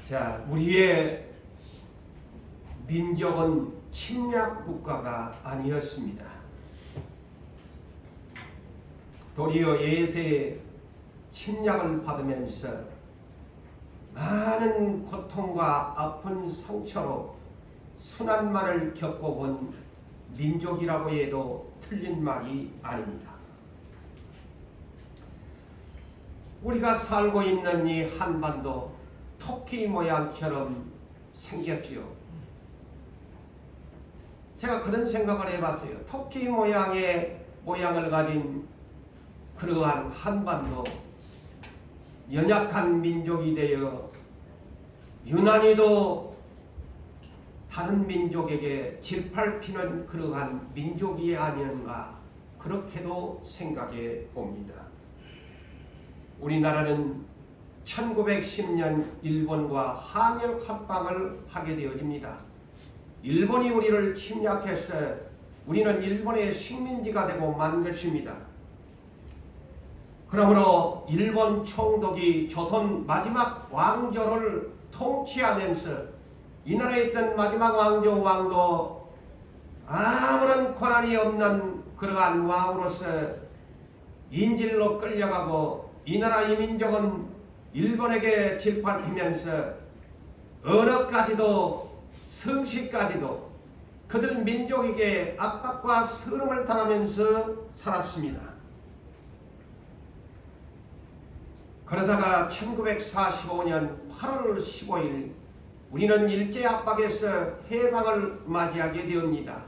자, 우리의 민족은 침략 국가가 아니었습니다. 도리어 예세의 침략을 받으면서 많은 고통과 아픈 상처로 순환만을 겪어본 민족이라고 해도 틀린 말이 아닙니다. 우리가 살고 있는 이 한반도 토끼 모양처럼 생겼지요. 제가 그런 생각을 해봤어요. 토끼 모양을 가진 그러한 한반도, 연약한 민족이 되어 유난히도 다른 민족에게 질팔피는 그러한 민족이 아닌가, 그렇게도 생각해 봅니다. 우리나라는 1910년 일본과 한일 합방을 하게 되어집니다. 일본이 우리를 침략해서 우리는 일본의 식민지가 되고 만 것입니다. 그러므로 일본 총독이 조선 마지막 왕조를 통치하면서 이 나라에 있던 마지막 왕도 아무런 권한이 없는 그러한 왕으로서 인질로 끌려가고 이 나라 이민족은 일본에게 질밟히면서 언어까지도 성씨까지도 그들 민족에게 압박과 서름을 당하면서 살았습니다. 그러다가 1945년 8월 15일 우리는 일제 압박에서 해방을 맞이하게 되옵니다.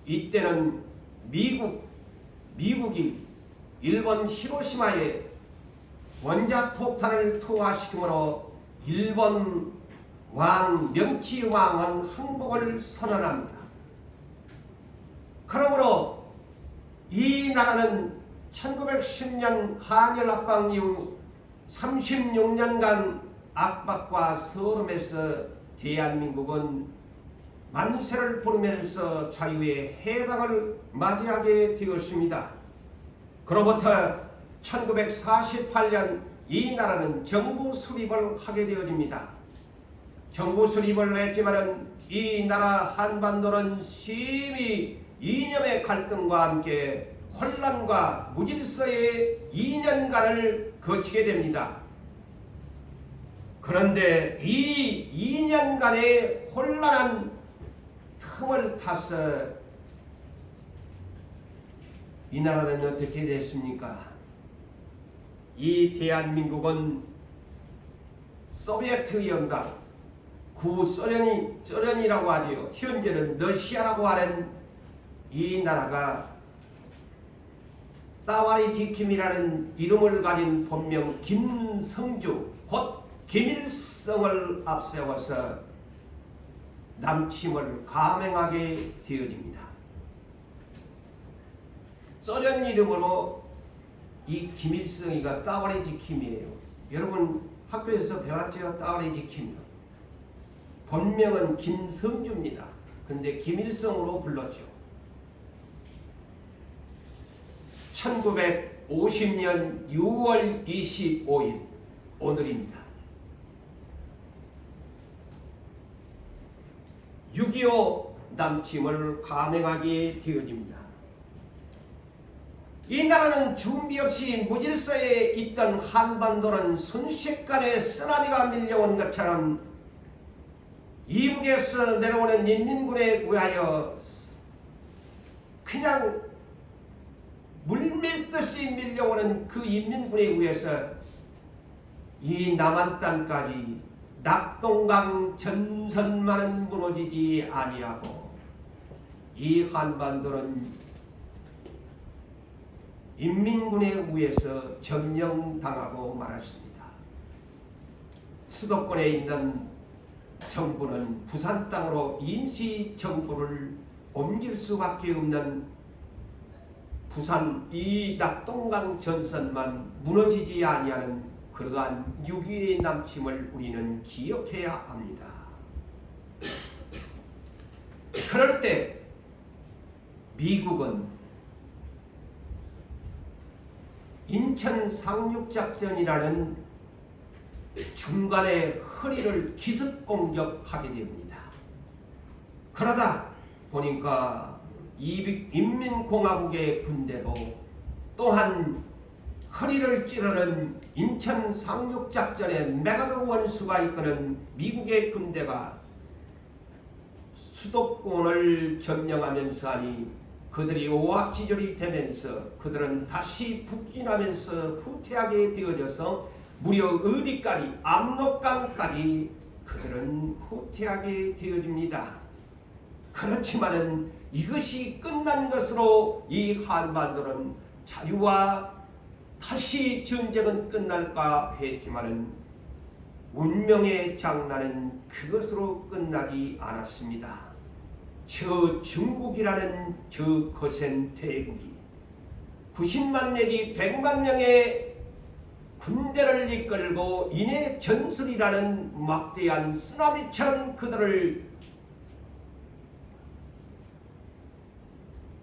이때는 미국이 일본 히로시마에 원자폭탄을 투하시키므로 일본 명치왕은 항복을 선언합니다. 그러므로 이 나라는 1910년 한일 합방 이후 36년간 압박과 서름에서 대한민국은 만세를 부르면서 자유의 해방을 맞이하게 되었습니다. 그로부터 1948년 이 나라는 정부 수립을 하게 되어집니다. 정부 수립을 했지만은 이 나라 한반도는 심히 이념의 갈등과 함께 혼란과 무질서의 2년간을 거치게 됩니다. 그런데 이 2년간의 혼란한 틈을 타서 이 나라는 어떻게 됐습니까? 이 대한민국은 소비에트 연방, 구소련이라고 하지요. 현재는 러시아라고 하는 이 나라가 따와리지킴이라는 이름을 가진 본명 김성주, 곧 김일성을 앞세워서 남침을 감행하게 되어집니다. 소련 이름으로 이 김일성이가 따와리지킴이에요. 여러분 학교에서 배웠죠? 따와리지킴. 본명은 김성주입니다. 그런데 김일성으로 불렀죠. 1950년 6월 25일 오늘입니다. 6.25 남침을 감행하게 되어집니다. 이 나라는 준비 없이 무질서에 있던 한반도는 순식간에 쓰나미가 밀려온 것처럼 이북에서 내려오는 인민군에 의하여 그냥 물밀듯이 밀려오는 그 인민군에 의해서 이 남한 땅까지 낙동강 전선만은 무너지지 아니하고 이 한반도는 인민군에 의해서 점령당하고 말았습니다. 수도권에 있는 정부는 부산 땅으로 임시 정부를 옮길 수밖에 없는 부산 이 낙동강 전선만 무너지지 아니하는 그러한 6.25의 남침을 우리는 기억해야 합니다. 그럴 때 미국은 인천 상륙작전이라는 중간에 허리를 기습 공격하게 됩니다. 그러다 보니까 인민공화국의 군대도 또한 허리를 찌르는 인천 상륙작전에 메가더 원수가 이끄는 미국의 군대가 수도권을 점령하면서 하니 그들이 오합지졸이 되면서 그들은 다시 북진하면서 후퇴하게 되어져서 무려 어디까지 압록강까지 그들은 후퇴하게 되어집니다. 그렇지만은 이것이 끝난 것으로 이 한반도는 자유와 다시 전쟁은 끝날까 했지만은 운명의 장난은 그것으로 끝나지 않았습니다. 저 중국이라는 저 거센 대국이 90만 내지 100만 명의 군대를 이끌고 인해 전술이라는 막대한 쓰나미처럼 그들을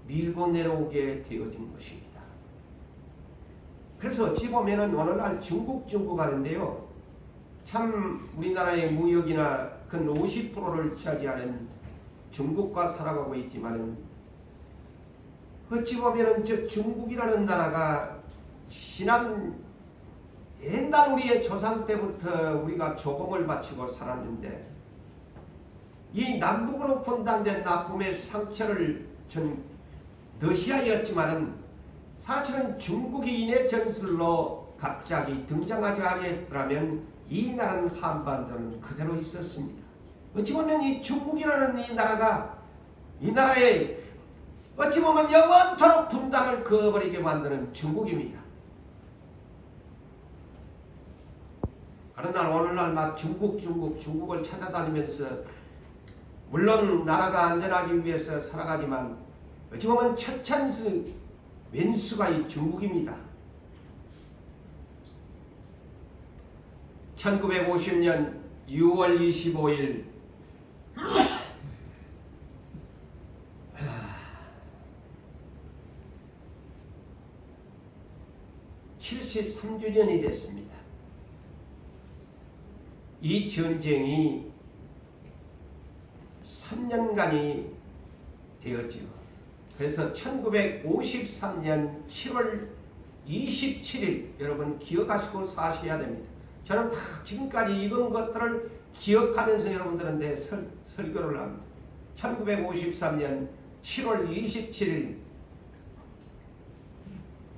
밀고 내려오게 되어진 것입니다. 그래서 어찌 보면은 오늘날 중국 하는데요. 참 우리나라의 무역이나 근 50%를 차지하는 중국과 살아가고 있지만은 어찌 보면은 저 중국이라는 나라가 지난 옛날 우리의 조상 때부터 우리가 조공을 바치고 살았는데 이 남북으로 분단된 아픔의 상처를 준 러시아였지만은 사실은 중국이 인해 전술로 갑자기 등장하지 않았더라면 이 나라는 한반도는 그대로 있었습니다. 어찌 보면 이 중국이라는 이 나라가 이 나라의 어찌 보면 영원토록 분단을 그어버리게 만드는 중국입니다. 그러나 오늘날 막 중국을 찾아다니면서 물론 나라가 안전하기 위해서 살아가지만 어찌 보면 첫찬스 왼수가 이 중국입니다. 1950년 6월 25일 73주년이 됐습니다. 이 전쟁이 3년간이 되었죠. 그래서 1953년 7월 27일 여러분 기억하시고 사셔야 됩니다. 저는 다 지금까지 이런 것들을 기억하면서 여러분들한테 설교를 합니다. 1953년 7월 27일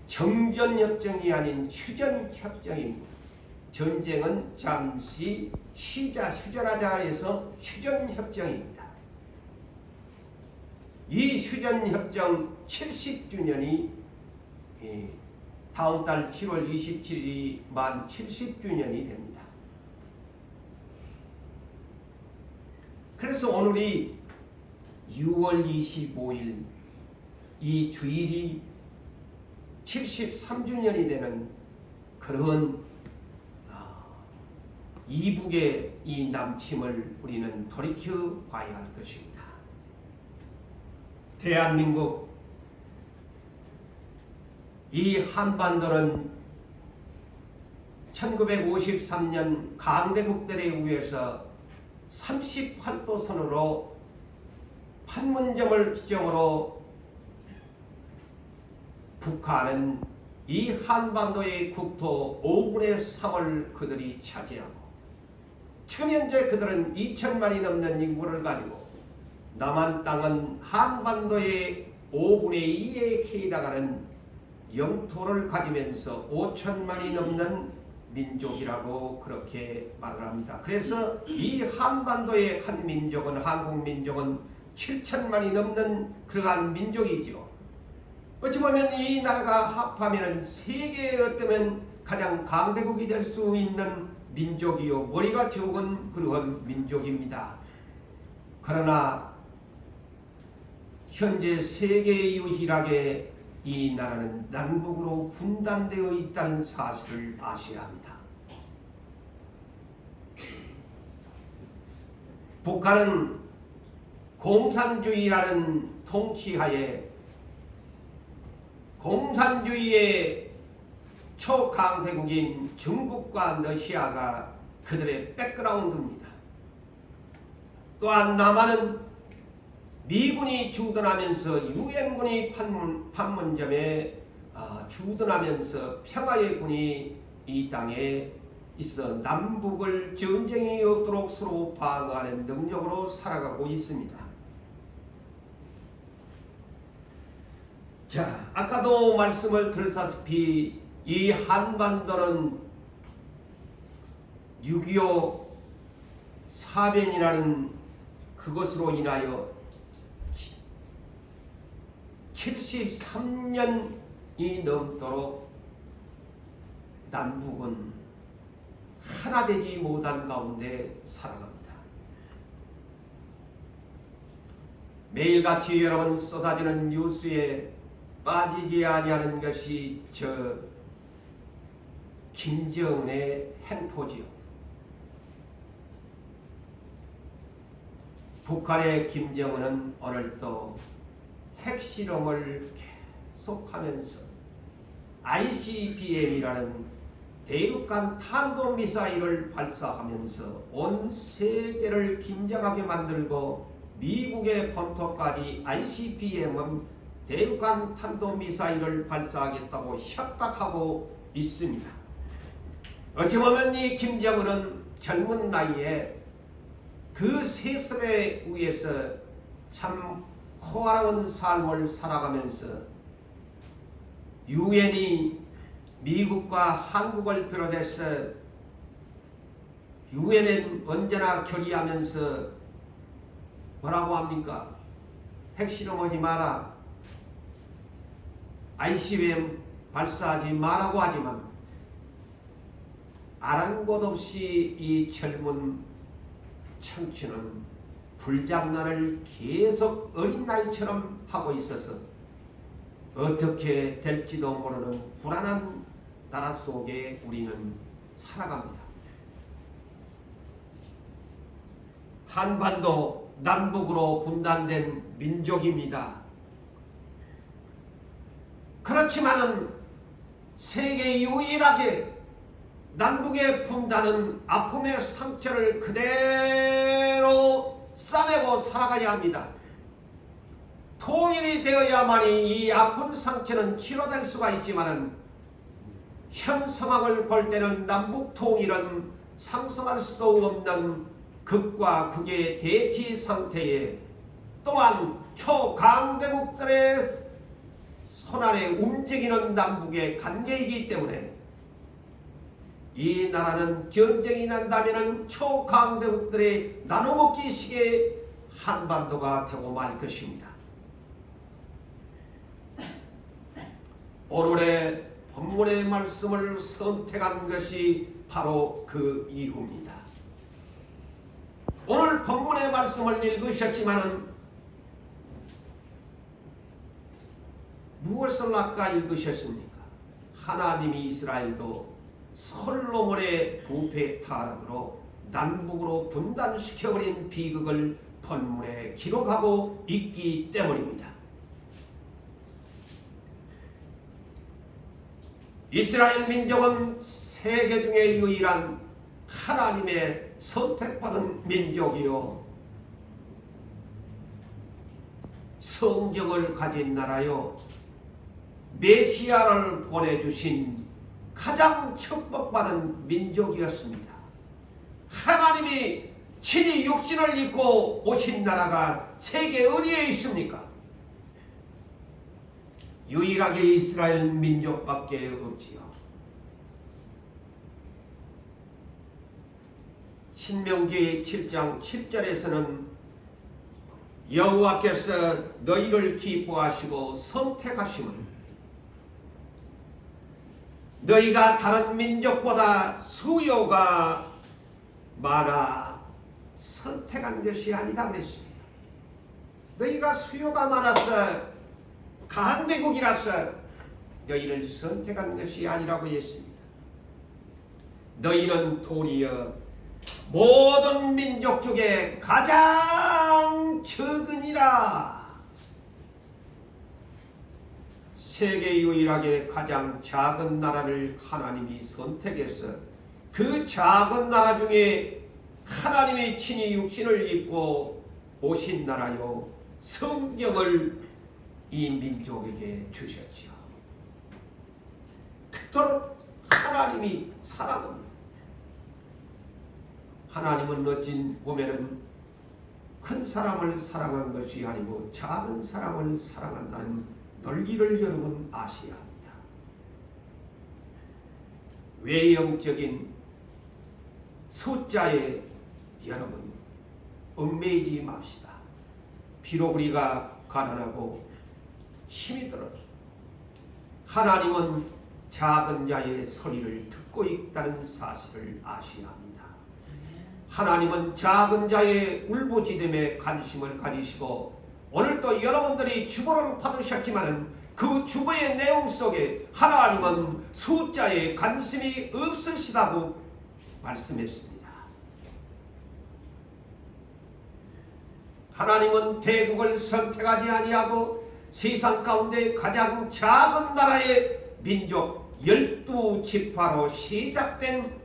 정전협정이 아닌 휴전협정입니다. 전쟁은 잠시 휴전하자 해서 휴전협정입니다. 이 휴전협정 70주년이 다음 달 7월 27일이 만 70주년이 됩니다. 그래서 오늘이 6월 25일 이 주일이 73주년이 되는 그런 이북의 이 남침을 우리는 돌이켜 봐야 할 것입니다. 대한민국 이 한반도는 1953년 강대국들에 의해서 38도 선으로 판문점을 기점으로 북한은 이 한반도의 국토 5분의 3을 그들이 차지하고 지금 현재 그들은 2천만이 넘는 인구를 가지고 남한 땅은 한반도의 5분의 2에 해당하는 영토를 가지면서 5천만이 넘는 민족이라고 그렇게 말을 합니다. 그래서 이 한반도의 한 민족은 한국 민족은 7천만이 넘는 그러한 민족이죠. 어찌 보면 이 나라가 합하면 세계에 어쩌면 가장 강대국이 될 수 있는 민족이요 머리가 적은 그러한 민족입니다. 그러나 현재 세계 유일하게 이 나라는 남북으로 분단되어 있다는 사실을 아셔야 합니다. 북한은 공산주의라는 통치하에 공산주의의 초강대국인 중국과 러시아가 그들의 백그라운드입니다. 또한 남한은 미군이 주둔하면서 유엔군이 판문점에 주둔하면서 평화의 군이 이 땅에 있어 남북을 전쟁이 없도록 서로 방어하는 능력으로 살아가고 있습니다. 자, 아까도 말씀을 드렸다시피 이 한반도는 6.25 사변이라는 그것으로 인하여 73년이 넘도록 남북은 하나 되지 못한 가운데 살아갑니다. 매일같이 여러분 쏟아지는 뉴스에 빠지지 아니하는 것이 저 김정은의 행포지요. 북한의 김정은은 오늘도 핵실험을 계속하면서 ICBM이라는 대륙간 탄도미사일을 발사하면서 온 세계를 긴장하게 만들고 미국의 본토까지 ICBM은 대륙간 탄도미사일을 발사하겠다고 협박하고 있습니다. 어찌 보면 이 김정은은 젊은 나이에 그 세습에 의해서 참 호화로운 삶을 살아가면서 유엔이 미국과 한국을 비롯해서 유엔은 언제나 결의하면서 뭐라고 합니까? 핵실험하지 마라, ICBM 발사하지 마라고 하지만 아랑곳 없이 이 젊은 청춘은 불장난을 계속 어린 나이처럼 하고 있어서 어떻게 될지도 모르는 불안한 나라 속에 우리는 살아갑니다. 한반도 남북으로 분단된 민족입니다. 그렇지만은 세계 유일하게 남북의 분단은 아픔의 상처를 그대로 싸매고 살아가야 합니다. 통일이 되어야만이 이 아픈 상처는 치료될 수가 있지만은 현 상황을 볼 때는 남북 통일은 상상할 수도 없는 극과 극의 대치 상태에 또한 초강대국들의 손안에 움직이는 남북의 관계이기 때문에 이 나라는 전쟁이 난다면 초강대국들의 나눠먹기식의 한반도가 되고 말 것입니다. 오늘의 본문의 말씀을 선택한 것이 바로 그 이유입니다. 오늘 본문의 말씀을 읽으셨지만은 무엇을 아까 읽으셨습니까? 하나님이 이스라엘도 솔로몬의 부패 타락으로 남북으로 분단시켜버린 비극을 본문에 기록하고 있기 때문입니다. 이스라엘 민족은 세계 중에 유일한 하나님의 선택받은 민족이요 성경을 가진 나라요 메시아를 보내주신 가장 축복받은 민족이었습니다. 하나님이 친히 육신을 입고 오신 나라가 세계 어디에 있습니까? 유일하게 이스라엘 민족밖에 없지요. 신명기 7장 7절에서는 여호와께서 너희를 기뻐하시고 선택하심은 너희가 다른 민족보다 수요가 많아 선택한 것이 아니다 그랬습니다. 너희가 수요가 많아서 강대국이라서 너희를 선택한 것이 아니라고 했습니다. 너희는 도리어 모든 민족 중에 가장 적으니라. 세계 유일하게 가장 작은 나라를 하나님이 선택해서 그 작은 나라 중에 하나님이 친히 육신을 입고 오신 나라요 성경을 이 민족에게 주셨지요. 그토록 하나님이 사랑합니다. 하나님은 어찌 보면은 큰 사람을 사랑한 것이 아니고 작은 사람을 사랑한다는 논리를 여러분 아셔야 합니다. 외형적인 숫자에 여러분 얽매이지 맙시다. 비록 우리가 가난하고 힘이 들어도 하나님은 작은 자의 소리를 듣고 있다는 사실을 아셔야 합니다. 하나님은 작은 자의 울부짖음에 관심을 가지시고 오늘도 여러분들이 주보를 받으셨지만 그 주보의 내용 속에 하나님은 숫자에 관심이 없으시다고 말씀했습니다. 하나님은 대국을 선택하지 아니하고 세상 가운데 가장 작은 나라의 민족 12지파로 시작된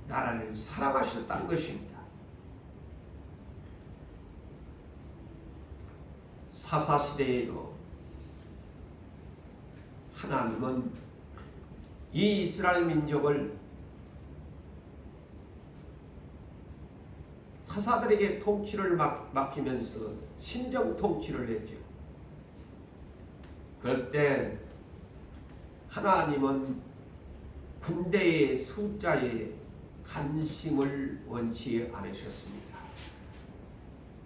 나라를 사랑하셨다는 것입니다. 사사시대에도 하나님은 이 이스라엘 민족을 사사들에게 통치를 맡기면서 신정 통치를 했죠. 그럴 때 하나님은 군대의 숫자에 관심을 원치 않으셨습니다.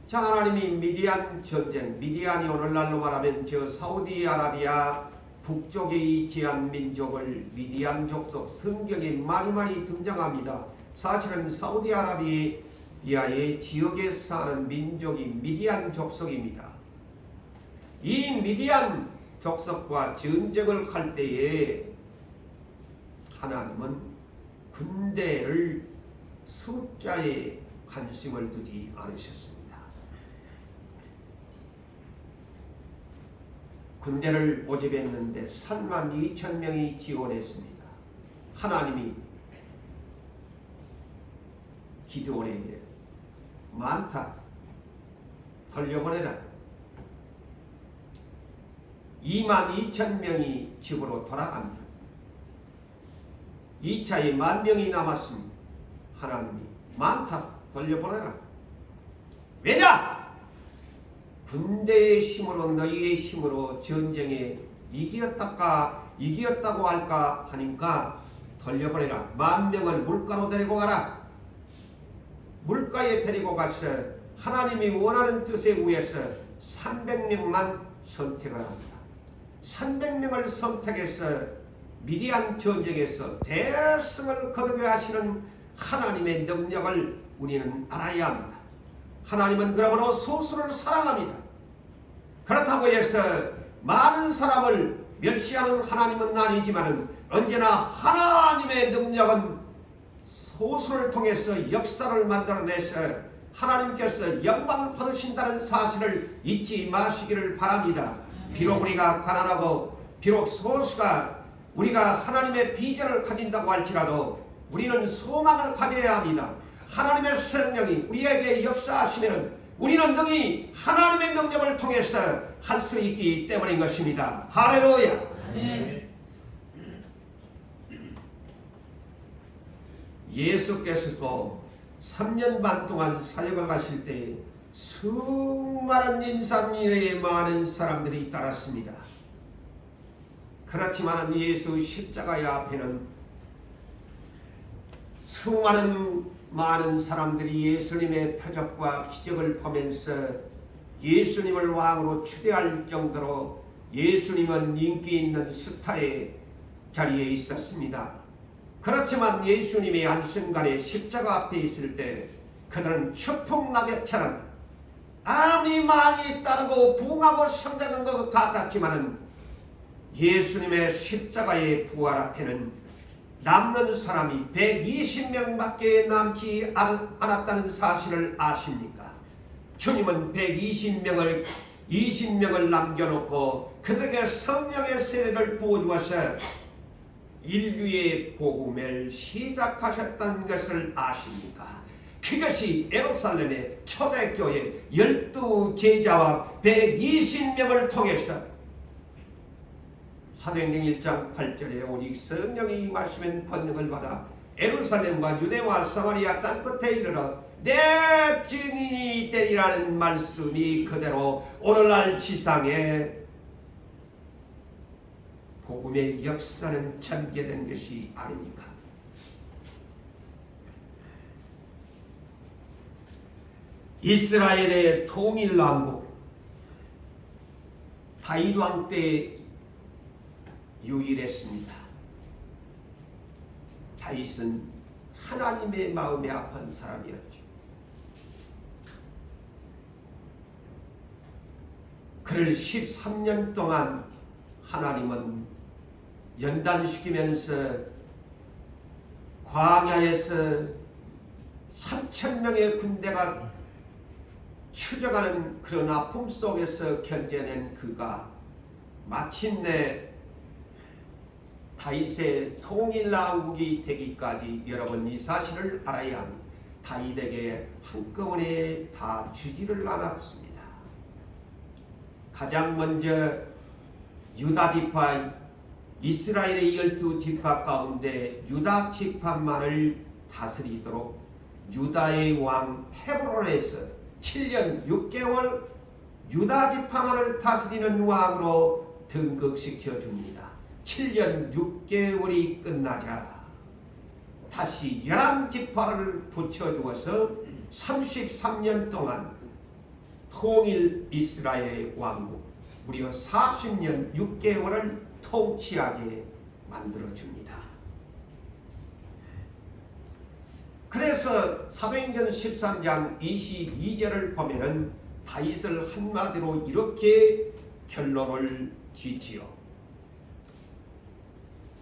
자, 하나님이 미디안 전쟁, 미디안이 오늘날로 말하면 저 사우디아라비아 북쪽에 위치한 민족을 미디안 족속, 성경에 많이 등장합니다. 사실은 사우디아라비아의 지역에 사는 민족이 미디안 족속입니다. 이 미디안 족속과 전쟁을 할 때에 하나님은 군대를 숫자에 관심을 두지 않으셨습니다. 군대를 모집했는데 32,000명이 지원했습니다. 하나님이 기드온에게 많다, 돌려보내라. 22,000명이 집으로 돌아갑니다. 2차에 10,000명이 남았습니다. 하나님이 많다, 돌려보내라. 왜냐? 군대의 힘으로, 너희의 힘으로 전쟁에 이기었다고 할까 하니까 돌려보내라. 10,000명을 물가로 데리고 가라. 물가에 데리고 가서 하나님이 원하는 뜻에 의해서 300명만 선택을 합니다. 300명을 선택해서 미디안 전쟁에서 대승을 거두게 하시는 하나님의 능력을 우리는 알아야 합니다. 하나님은 그러므로 소수를 사랑합니다. 그렇다고 해서 많은 사람을 멸시하는 하나님은 아니지만 언제나 하나님의 능력은 소수를 통해서 역사를 만들어내서 하나님께서 영광을 받으신다는 사실을 잊지 마시기를 바랍니다. 비록 우리가 가난하고 비록 소수가 우리가 하나님의 비전을 가진다고 할지라도 우리는 소망을 가져야 합니다. 하나님의 성령이 우리에게 역사하시면 우리는 능히 하나님의 능력을 통해서 할 수 있기 때문인 것입니다. 할렐루야. 네. 예수께서도 3년 반 동안 사역을 가실 때 수많은 인산인해에 많은 사람들이 따랐습니다. 그렇지만 예수 십자가의 앞에는 많은 사람들이 예수님의 표적과 기적을 보면서 예수님을 왕으로 추대할 정도로 예수님은 인기 있는 스타의 자리에 있었습니다. 그렇지만 예수님이 한순간에 십자가 앞에 있을 때 그들은 추풍낙엽처럼 아무리 많이 따르고 부흥하고 성장한 것 같았지만 예수님의 십자가의 부활 앞에는 남는 사람이 120명밖에 남지 않았다는 사실을 아십니까? 주님은 20명을 남겨놓고 그들에게 성령의 세례를 부어주어서 인류의 복음을 시작하셨다는 것을 아십니까? 그것이 예루살렘의 초대교회 12제자와 120명을 통해서 사도행전 1장 8절에 오직 성령이 임하시면 권능을 받아 예루살렘과 유대와 사마리아 땅끝에 이르러 내 증인이 되리라는 말씀이 그대로 오늘날 지상에 복음의 역사는 전개된 것이 아닙니까? 이스라엘의 통일왕국 다윗 왕 때 유일했습니다. 다윗은 하나님의 마음에 합한 사람이었죠. 그를 13년 동안 하나님은 연단시키면서 광야에서 3,000명의 군대가 추적하는 그런 아픔 속에서 견뎌낸 그가 마침내 다윗의 통일왕국이 되기까지 여러분 이 사실을 알아야 합니다. 다윗에게 한꺼번에 다 주지를 않았습니다. 가장 먼저 유다 지파, 이스라엘의 12지파 가운데 유다 지파만을 다스리도록 유다의 왕 헤브론에서 7년 6개월 유다 지파만을 다스리는 왕으로 등극시켜 줍니다. 7년 6개월이 끝나자 다시 11지파를 붙여주어서 33년 동안 통일 이스라엘의 왕국 무려 40년 6개월을 통치하게 만들어줍니다. 그래서 사도행전 13장 22절을 보면은 다윗을 한마디로 이렇게 결론을 짓지요.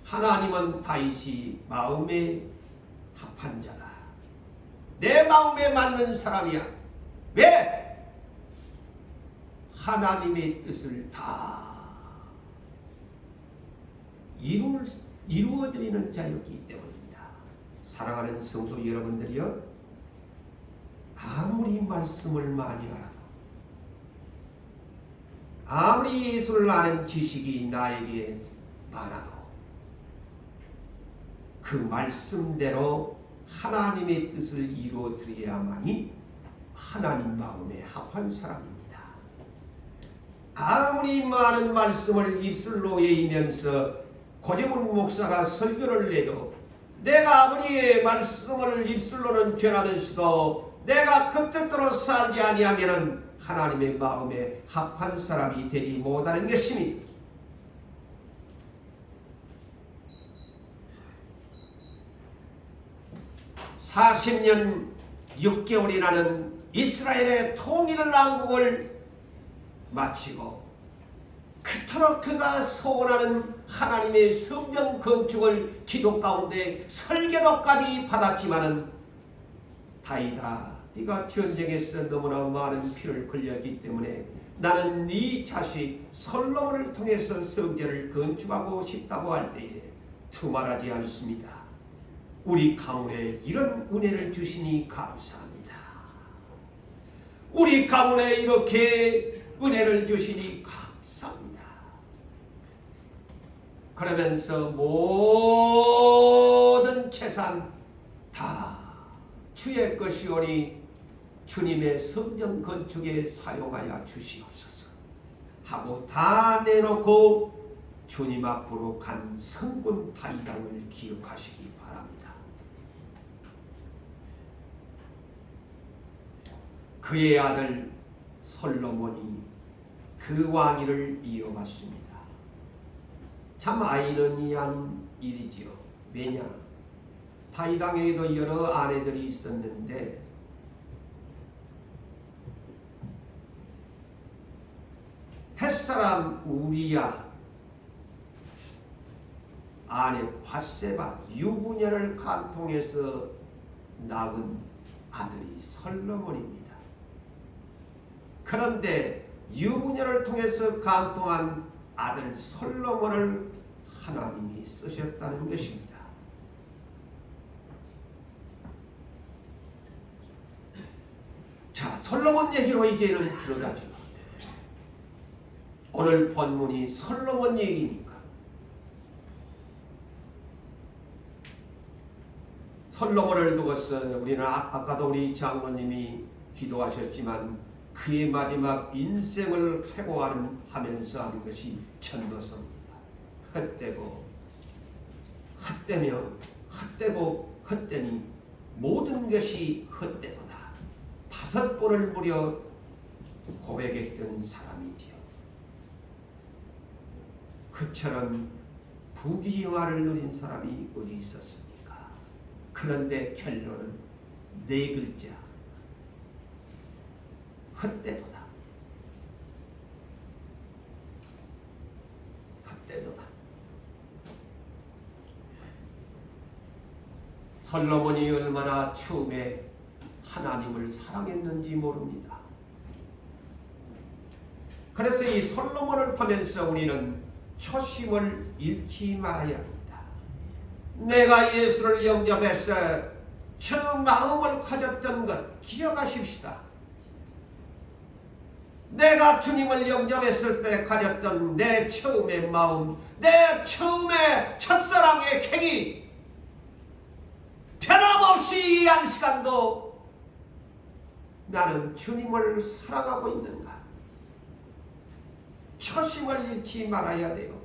하나님은 다윗이 마음에 합한 자다. 내 마음에 맞는 사람이야. 왜? 하나님의 뜻을 다 이루어드리는 자였기 때문입니다. 사랑하는 성도 여러분들이여, 아무리 말씀을 많이 알아도, 아무리 예수를 아는 지식이 나에게 많아도 그 말씀대로 하나님의 뜻을 이루어드려야만이 하나님 마음에 합한 사람입니다. 아무리 많은 말씀을 입술로 외이면서 고재훈 목사가 설교를 내도 내가 아버지의 말씀을 입술로는 전하면서도 내가 그 뜻대로 살지 아니하면 하나님의 마음에 합한 사람이 되지 못하는 것입니다. (40년 6개월이라는) 이스라엘의 통일왕국을 마치고 그토록 그가 소원하는 하나님의 성전 건축을 기도 가운데 설계도까지 받았지만은 다윗아, 네가 전쟁에서 너무나 많은 피를 흘렸기 때문에 나는 네 자식 솔로몬을 통해서 성전을 건축하고 싶다고 할 때에 두말하지 않습니다. 우리 가문에 이런 은혜를 주시니 감사합니다. 우리 가문에 이렇게 은혜를 주시니 감사합니다. 그러면서 모든 재산 다 주의 것이오니 주님의 성전 건축에 사용하여 주시옵소서 하고 다 내놓고 주님 앞으로 간 성군 다윗왕을 기억하시기 바랍니다. 그의 아들 솔로몬이 그 왕위를 이어갔습니다. 참 아이러니한 일이지요. 왜냐? 다윗 왕에게도 여러 아내들이 있었는데 햇사람 우리야 아내 밧세바 유부녀를 간통해서 낳은 아들이 솔로몬입니다. 그런데 유부녀를 통해서 간통한 아들 솔로몬을 하나님이 쓰셨다는 것입니다. 자, 솔로몬 얘기로 이제는 들어가죠. 오늘 본문이 솔로몬 얘기니까 솔로몬을 두고서 우리는 아까도 우리 장로님이 기도하셨지만 그의 마지막 인생을 회고하면서 하는 것이 전도서입니다. 헛되고 헛되며 헛되고 헛되니 모든 것이 헛되도다. 5번을 무려 고백했던 사람이지요. 그처럼 부귀영화를 누린 사람이 어디 있었습니까? 그런데 결론은 4글자. 헛되도다. 헛되도다. 솔로몬이 얼마나 처음에 하나님을 사랑했는지 모릅니다. 그래서 이 솔로몬을 보면서 우리는 초심을 잃지 말아야 합니다. 내가 예수를 영접해서 처음 마음을 가졌던 것 기억하십시다. 내가 주님을 영접했을 때 가졌던 내 처음의 마음, 내 처음의 첫사랑의 객이 변함없이 이 한 시간도 나는 주님을 사랑하고 있는가? 초심을 잃지 말아야 돼요.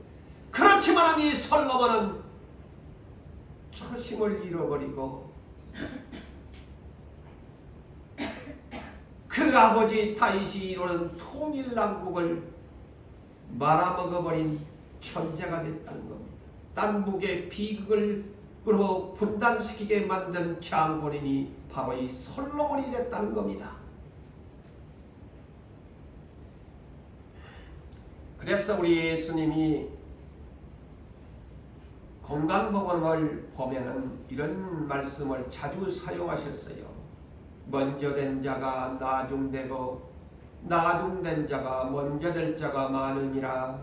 그렇지만 이 솔로몬은 초심을 잃어버리고 그 아버지 다윗이 이루는 통일왕국을 말아먹어버린 천재가 됐다는 겁니다. 남북의 비극으로 분단시키게 만든 장본인이 바로 이 솔로몬이 됐다는 겁니다. 그래서 우리 예수님이 건강복음을 보면은 이런 말씀을 자주 사용하셨어요. 먼저 된 자가 나중되고 나중된 자가 먼저 될 자가 많으니라.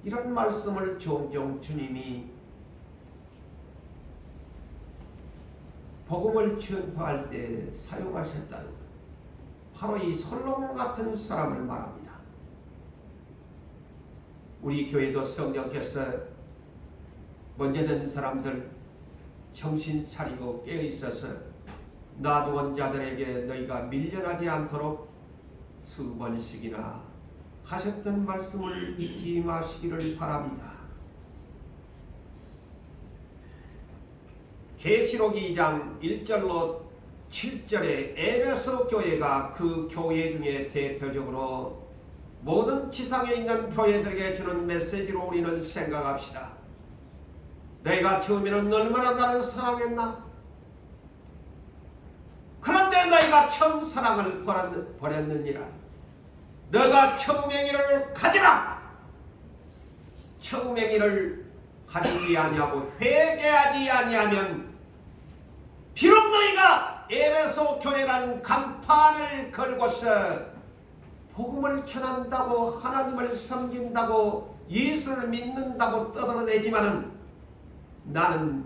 이런 말씀을 종종 주님이 복음을 전파할 때 사용하셨다는 것. 바로 이 솔로몬 같은 사람을 말합니다. 우리 교회도 성령께서 먼저 된 사람들 정신 차리고 깨어있어서 나중은 자들에게 너희가 밀려나지 않도록 수번씩이나 하셨던 말씀을 잊지 마시기를 바랍니다. 계시록 2장 1절로 7절에 에베소 교회가 그 교회 중에 대표적으로 모든 지상에 있는 교회들에게 주는 메시지로 우리는 생각합시다. 내가 처음에는 얼마나 나를 사랑했나? 그런데 너희가 처음 사랑을 버렸느니라. 너가 처음의 일을 가지라. 처음의 일을 가지지 아니하고 회개하지 아니하면 비록 너희가 에베소 교회라는 간판을 걸고서 복음을 전한다고 하나님을 섬긴다고 예수를 믿는다고 떠들어대지만은 나는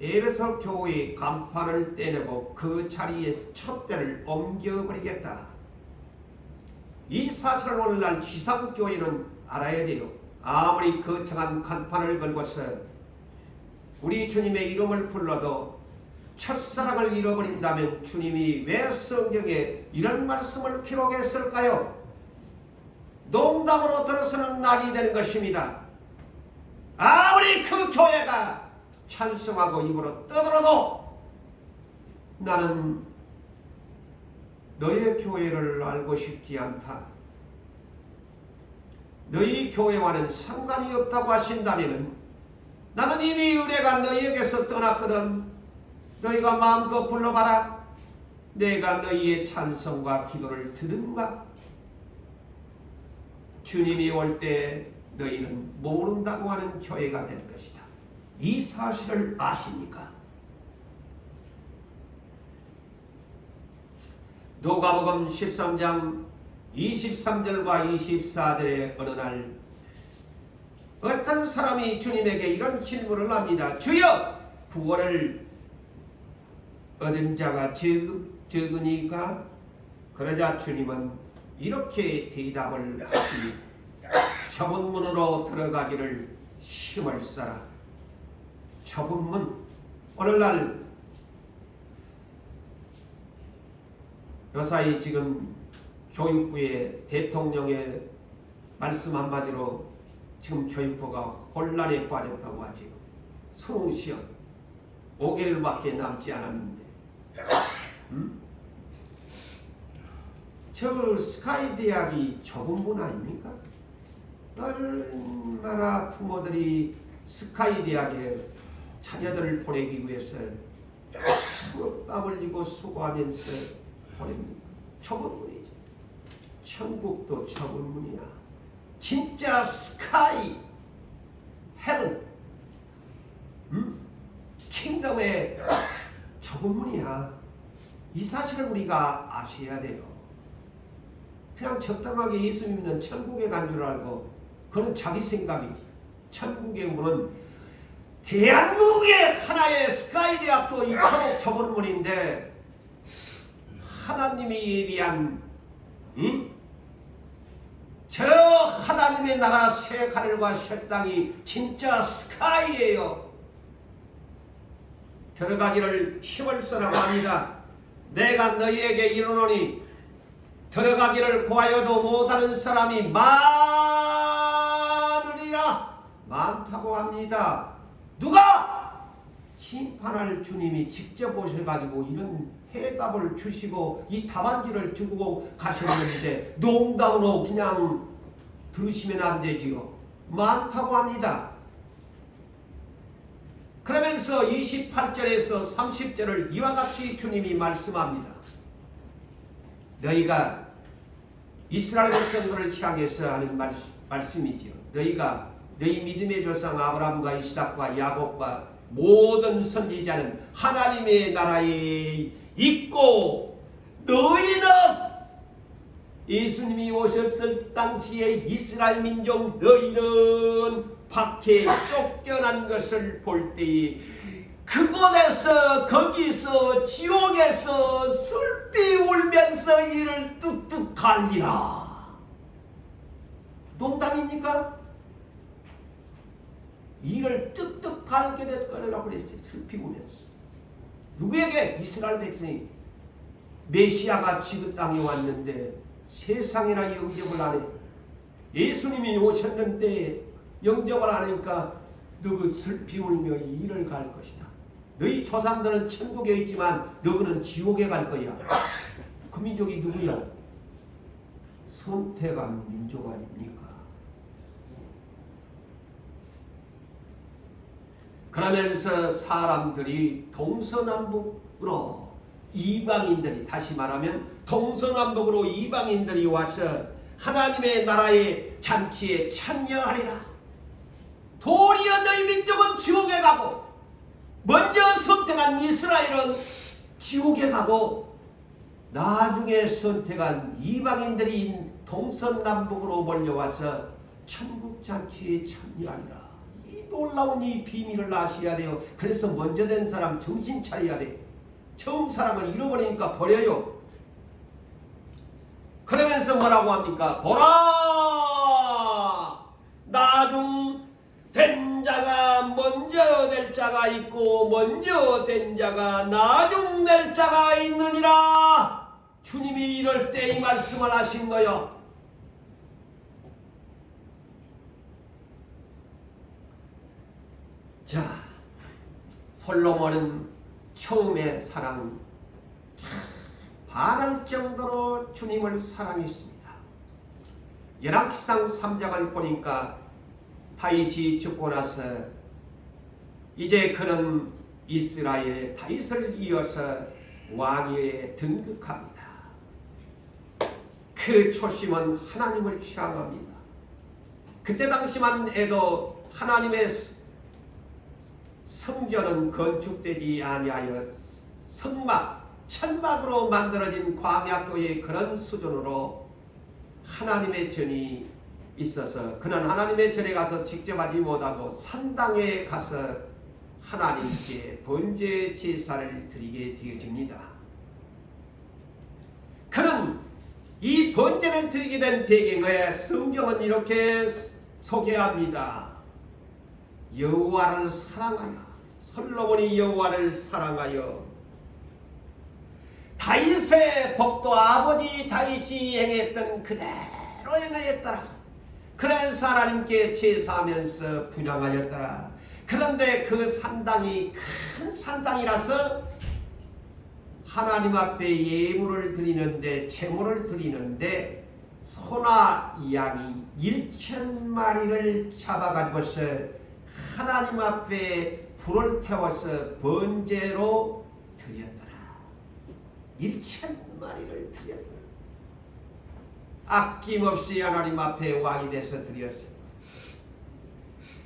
에베소 교회의 간판을 떼내고 그 자리에 촛대를 옮겨버리겠다. 이 사실을 오늘날 지상교회는 알아야 돼요. 아무리 거창한 간판을 걸고서 우리 주님의 이름을 불러도 첫사랑을 잃어버린다면 주님이 왜 성경에 이런 말씀을 기록했을까요? 농담으로 들어서는 날이 되는 것입니다. 아무리 그 교회가 찬송하고 입으로 떠들어도 나는 너의 교회를 알고 싶지 않다. 너희 교회와는 상관이 없다고 하신다면 나는 이미 의뢰가 너희에게서 떠났거든. 너희가 마음껏 불러봐라. 내가 너희의 찬송과 기도를 들은가? 주님이 올 때 너희는 모른다고 하는 교회가 될 것이다. 이 사실을 아십니까? 누가복음 13장 23절과 24절에 어느 날 어떤 사람이 주님에게 이런 질문을 합니다. 주여, 구원을 얻은 자가 적으니까? 그러자 주님은 이렇게 대답을 하시니 좁은 문으로 들어가기를 힘을 써라. 좁은 문. 오늘날 요사이 지금 교육부의 대통령의 말씀 한마디로 지금 교육부가 혼란에 빠졌다고 하지요. 수능시험 5개월밖에 남지 않았는데 저 스카이 대학이 좁은 문 아닙니까? 얼마나 부모들이 스카이 대학에 자녀들을 보내기 위해서 참 땀 흘리고 수고하면서 보냅니다. 좁은 문이죠. 천국도 좁은 문이야. 진짜 스카이 헤븐 킹덤의 좁은 문이야. 이 사실을 우리가 아셔야 돼요. 그냥 적당하게 예수 믿는 천국에 간 줄 알고 그건 자기 생각이지. 천국의 문은 대한민국의 하나의 스카이 대학도 이토록 좁은 문인데 하나님이 예비한 저 하나님의 나라 새 하늘과 새 땅이 진짜 스카이예요. 들어가기를 힘을 써라고 합니다. 내가 너희에게 이르노니 들어가기를 구하여도 못하는 사람이 많으리라. 많다고 합니다. 누가? 심판할 주님이 직접 오셔가지고 이런 해답을 주시고 이 답안지를 주고 가셨는데 농담으로 그냥 들으시면 안 되지요. 많다고 합니다. 그러면서 28절에서 30절을 이와 같이 주님이 말씀합니다. 너희가 이스라엘 백성들을 향해서 하는 말씀이지요. 너희가 너희 믿음의 조상 아브라함과 이삭과 야곱과 모든 선지자는 하나님의 나라에 있고 너희는 예수님이 오셨을 당시에 이스라엘 민족 너희는 밖에 쫓겨난 것을 볼 때에 그곳에서 거기서 지옥에서 슬피 울면서 이를 뚝뚝 갈리라. 농담입니까? 이를 뚝뚝 갈게 될 거라고 그랬어요. 슬피 울면서. 누구에게? 이스라엘 백성이 메시아가 지구 땅에 왔는데 세상이나 영접을 안 해. 예수님이 오셨는데 영접을 안 하니까 너그 슬피 울며 이를 갈 것이다. 너희 조상들은 천국에 있지만 너희는 지옥에 갈 거야. 그 민족이 누구야? 선택한 민족 아닙니까? 그러면서 사람들이 동서남북으로 이방인들이, 다시 말하면 동서남북으로 이방인들이 와서 하나님의 나라의 잔치에 참여하리라. 도리어 너희 민족은 지옥에 가고 먼저 선택한 이스라엘은 지옥에 가고 나중에 선택한 이방인들이 동서남북으로 몰려와서 천국 잔치에 참여하리라. 이 놀라운 이 비밀을 아셔야 돼요. 그래서 먼저 된 사람 정신 차려야 돼. 처음 사람을 잃어버리니까 버려요. 그러면서 뭐라고 합니까? 보라! 나중 된 자가 먼저 될 자가 있고 먼저 된 자가 나중 될 자가 있느니라. 주님이 이럴 때 이 말씀을 하신 거요. 자, 솔로몬은 처음에 사랑 반할 정도로 주님을 사랑했습니다. 열왕기상 3장을 보니까 다윗이 죽고 나서 이제 그는 이스라엘의 다윗을 이어서 왕위에 등극합니다. 그 초심은 하나님을 향합니다. 그때 당시만 해도 하나님의 성전은 건축되지 아니하여 성막, 천막으로 만들어진 광야교의 그런 수준으로 하나님의 전이 있어서 그는 하나님의 절에 가서 직접 하지 못하고 산당에 가서 하나님께 번제 제사를 드리게 되어집니다. 그는 이 번제를 드리게 된 배경에 성경은 이렇게 소개합니다. 여호와를 사랑하여, 솔로몬이 여호와를 사랑하여 다윗의 법도 아버지 다윗이 행했던 그대로 행하였더라. 그러면서 하나님께 제사하면서 분향하였더라. 그런데 그 산당이 큰 산당이라서 하나님 앞에 예물을 드리는데, 제물을 드리는데 소나 양이 1,000마리를 잡아가지고서 하나님 앞에 불을 태워서 번제로 드렸더라. 1,000마리를 드렸더라. 아낌없이 하나님 앞에 왕이 돼서 드렸어요.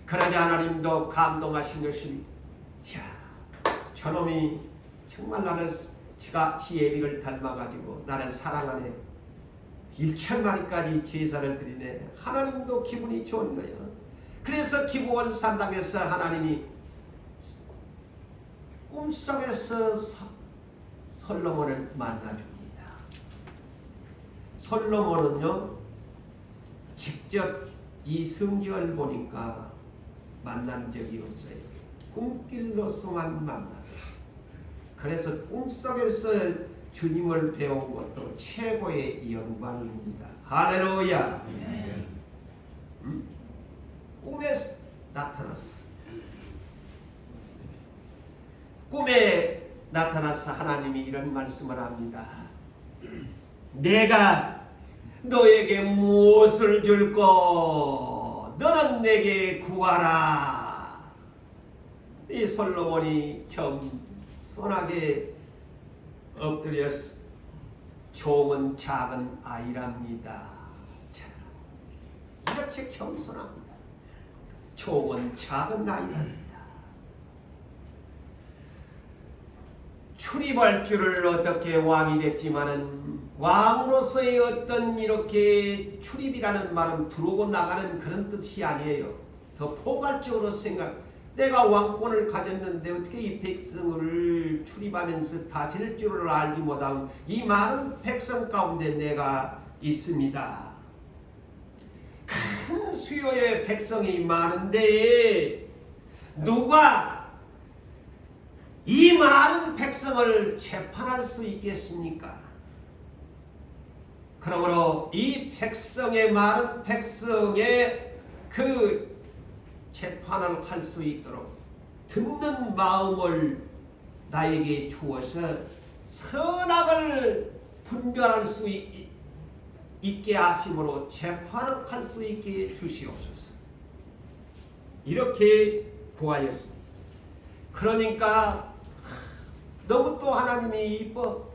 그러자 하나님도 감동하신 것입니다. 이야, 저놈이 정말 나를 지 예비를 닮아가지고 나를 사랑하네. 1,000마리까지 제사를 드리네. 하나님도 기분이 좋은 거예요. 그래서 기브온 산당에서 하나님이 꿈속에서 솔로몬을 만나줍니다. 솔로몬은요, 직접 이 성경을 보니까 만난 적이 없어요. 꿈길로서만 만났어요. 그래서 꿈속에서 주님을 배운 것도 최고의 영광입니다. 할렐루야. 꿈에 나타났어. 꿈에 나타나서 하나님이 이런 말씀을 합니다. 내가 너에게 무엇을 줄꼬? 너는 내게 구하라. 이 솔로몬이 겸손하게 엎드렸어. 종은 작은 아이랍니다. 자, 이렇게 겸손합니다. 종은 작은 아이랍니다. 출입할 줄을 어떻게 왕이 됐지만은 왕으로서의 어떤 이렇게 출입이라는 말은 들어오고 나가는 그런 뜻이 아니에요. 더 포괄적으로 내가 왕권을 가졌는데 어떻게 이 백성을 출입하면서 다스릴 줄을 알지 못하고 이 많은 백성 가운데 내가 있습니다. 큰 수요의 백성이 많은데 누가 이 많은 백성을 재판할 수 있겠습니까? 그러므로 이 백성의 많은 백성의 그 재판을 할 수 있도록 듣는 마음을 나에게 주어서 선악을 분별할 수 있게 하심으로 재판을 할 수 있게 주시옵소서. 이렇게 구하였습니다. 그러니까 너무 또 하나님이 이뻐.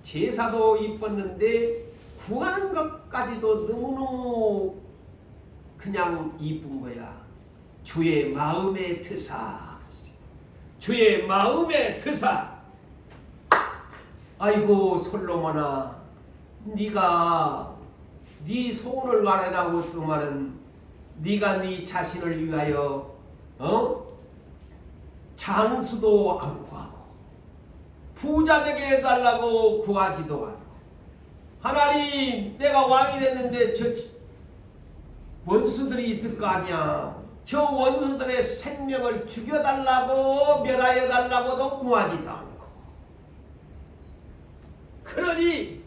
제사도 이뻤는데 구하는 것까지도 너무너무 그냥 이쁜 거야. 주의 마음의 트사. 주의 마음의 트사. 아이고 솔로몬아, 네가 네 소원을 말하라고 했더만은 네가 네 자신을 위하여 장수도 안 구하고 부자 되게 해달라고 구하지도 않고, 하나님 내가 왕이 됐는데 저 원수들이 있을 거 아니야. 저 원수들의 생명을 죽여달라고 멸하여달라고도 구하지도 않고, 그러니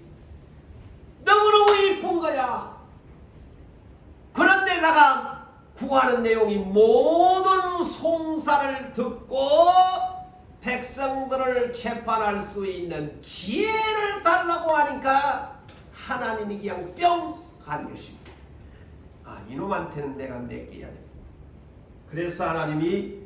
너무너무 이쁜 거야. 그런데 내가 구하는 내용이 모든 송사를 듣고 백성들을 재판할 수 있는 지혜를 달라고 하니까 하나님이 그냥 뿅 간 것입니다. 아, 이놈한테는 내가 맡겨야 돼. 그래서 하나님이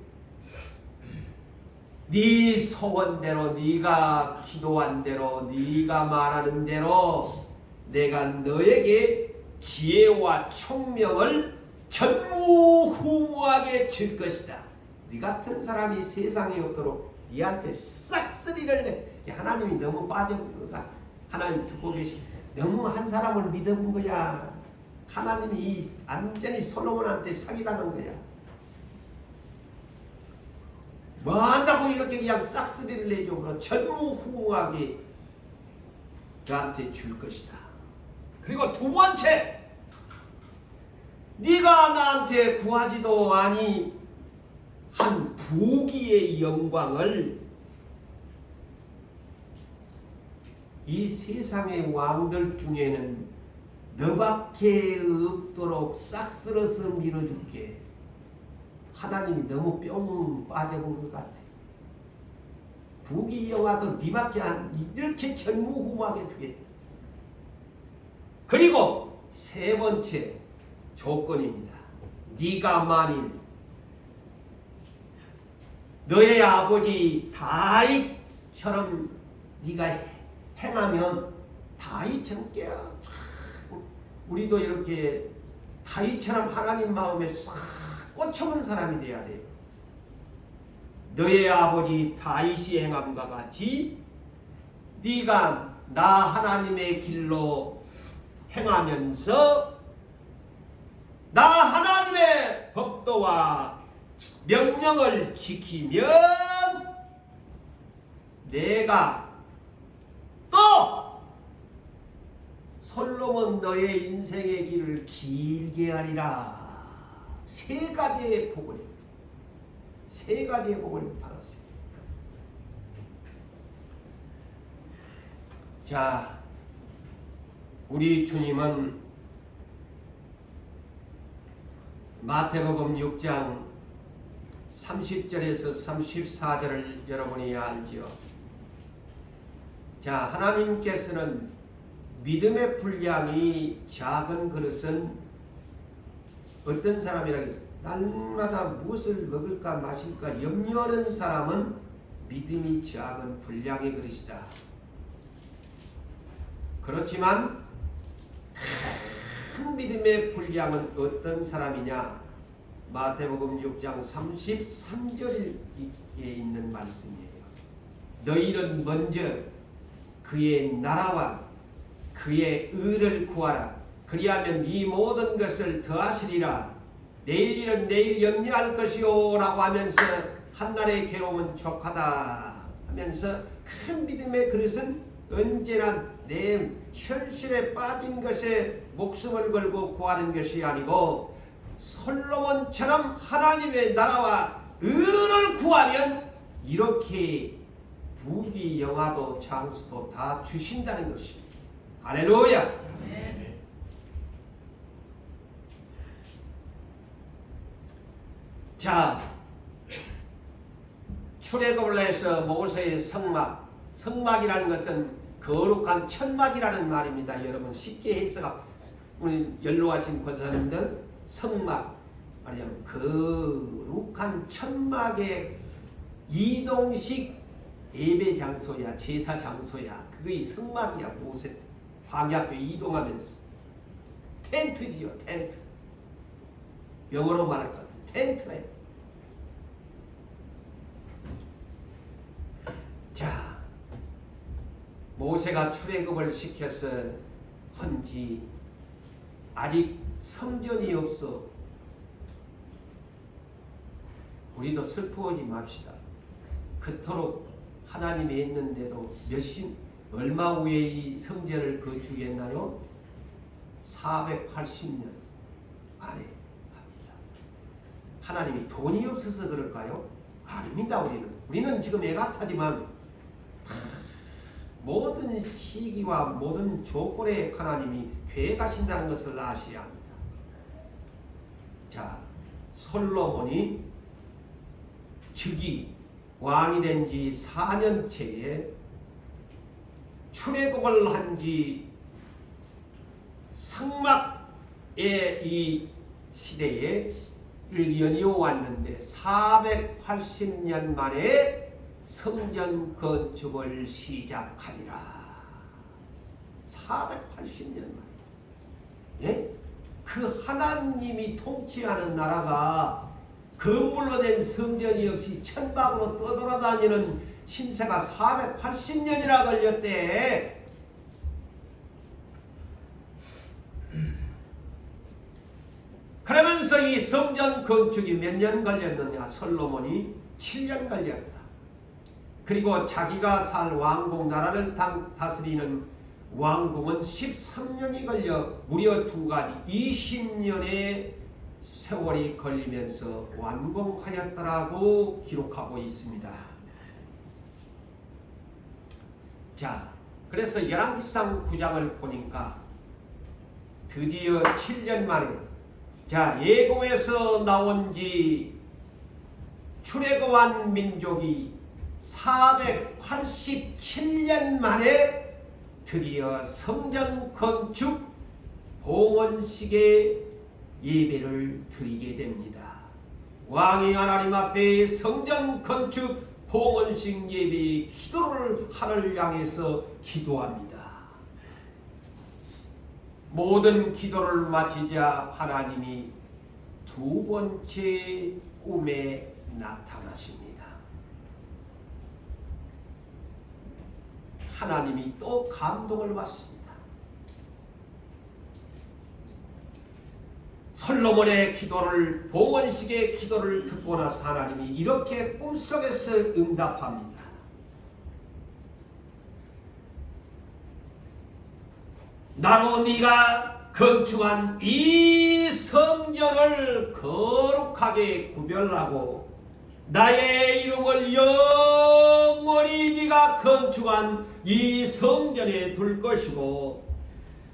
네 소원대로, 네가 기도한 대로, 네가 말하는 대로 내가 너에게 지혜와 총명을 전무후무하게 줄 것이다. 네 같은 사람이 세상에 없도록 네한테 싹쓸이를 내. 하나님이 너무 빠져본 것 같아. 하나님 듣고 계시. 너무 한 사람을 믿어본 거야. 하나님이 완전히 솔로몬한테 사기당한 거야. 뭐 한다고 이렇게 그냥 싹쓸이를 내줘. 그럼 전무후무하게 나한테 줄 것이다. 그리고 두 번째, 네가 나한테 구하지도 아니 한 부귀의 영광을 이 세상의 왕들 중에는 너밖에 없도록 싹 쓸어서 밀어줄게. 하나님이 너무 뿅 빠져본 것 같아. 부귀영화도 네밖에 안 이렇게 전무후무하게 주겠다. 그리고 세 번째 조건입니다. 네가 만일 너의 아버지 다윗처럼 네가 행하면 다윗처럼 깨야. 우리도 이렇게 다윗처럼 하나님 마음에 싹 꽂혀온 사람이 돼야 돼요. 너의 아버지 다윗이 행함과 같이 네가 나 하나님의 길로 행하면서 나 하나님의 법도와 명령을 지키면 내가 또 솔로몬 너의 인생의 길을 길게 하리라. 세 가지의 복을 받았어요. 자, 우리 주님은 마태복음 6장 30절에서 34절을 여러분이 알지요. 자, 하나님께서는 믿음의 분량이 작은 그릇은 어떤 사람이라고 했어요? 날마다 무엇을 먹을까 마실까 염려하는 사람은 믿음이 작은 분량의 그릇이다. 그렇지만 큰 믿음의 분량은 어떤 사람이냐? 마태복음 6장 33절에 있는 말씀이에요. 너희는 먼저 그의 나라와 그의 의를 구하라. 그리하면 이 모든 것을 더하시리라. 내일 일은 내일 염려할 것이요 라고 하면서 한날의 괴로움은 족하다 하면서 큰 믿음의 그릇은 언제나 내 현실에 빠진 것에 목숨을 걸고 구하는 것이 아니고 솔로몬처럼 하나님의 나라와 의를 구하면 이렇게 부귀 영화도 장수도 다 주신다는 것입니다. 할렐루야. 네. 자, 출애굽을 해서 모세의 성막이라는 것은 거룩한 천막이라는 말입니다. 여러분 쉽게 해석하 우리 연로하신 권사님들 성막 말하자면 거룩한 천막의 이동식 예배 장소야, 제사 장소야. 그게 성막이야. 모세 광야교 이동하면서 텐트지요. 텐트. 영어로 말할 것 같은 텐트래. 자, 모세가 출애굽을 시켜서 헌지 아직 성전이 없어. 우리도 슬퍼하지 맙시다. 그토록 하나님이 했는데도 얼마 후에 이 성전을 건축했나요? 480년 안에 합니다. 하나님이 돈이 없어서 그럴까요? 아닙니다. 우리는 지금 애같하지만 모든 시기와 모든 조건에 하나님이 계획하신다는 것을 아셔야 합니다. 자, 솔로몬이 즉위 왕이 된 지 4년째에 출애굽을 한 지 성막의 이 시대에 연이어 왔는데 480년 만에 성전 건축을 시작하리라. 480년 만에. 예? 그 하나님이 통치하는 나라가 건물로 된 성전이 없이 천막으로 떠돌아다니는 신세가 480년이나 걸렸대. 그래서 이 성전 건축이 몇 년 걸렸느냐? 솔로몬이 7년 걸렸다. 그리고 자기가 살 왕궁 나라를 다스리는 왕궁은 13년이 걸려 무려 두 가지 20년의 세월이 걸리면서 완공하였다라고 기록하고 있습니다. 자, 그래서 열왕기상 9장을 보니까 드디어 7년 만에 자 예고에서 나온 지 출애굽한 민족이 487년 만에 드디어 성전 건축 봉헌식의 예배를 드리게 됩니다. 왕이 하나님 앞에 성전 건축 봉헌식 예배의 기도를 하늘을 향해서 기도합니다. 모든 기도를 마치자 하나님이 두 번째 꿈에 나타나십니다. 하나님이 또 감동을 받습니다. 솔로몬의 기도를 봉헌식의 기도를 듣고 나서 하나님이 이렇게 꿈속에서 응답합니다. 나로 네가 건축한 이 성전을 거룩하게 구별하고 나의 이름을 영원히 네가 건축한 이 성전에 둘 것이고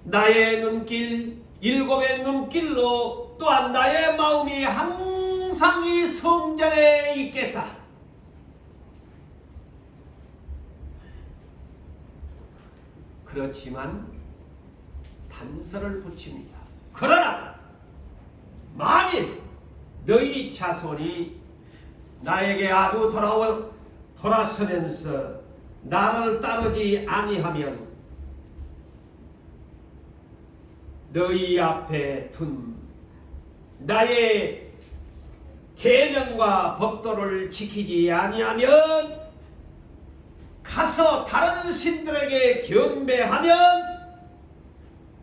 나의 눈길 일곱의 눈길로 또한 나의 마음이 항상 이 성전에 있겠다. 그렇지만 단서를 붙입니다. 그러나 만일 너희 자손이 나에게 아주 돌아서면서 나를 따르지 아니하면 너희 앞에 둔 나의 계명과 법도를 지키지 아니하면 가서 다른 신들에게 경배하면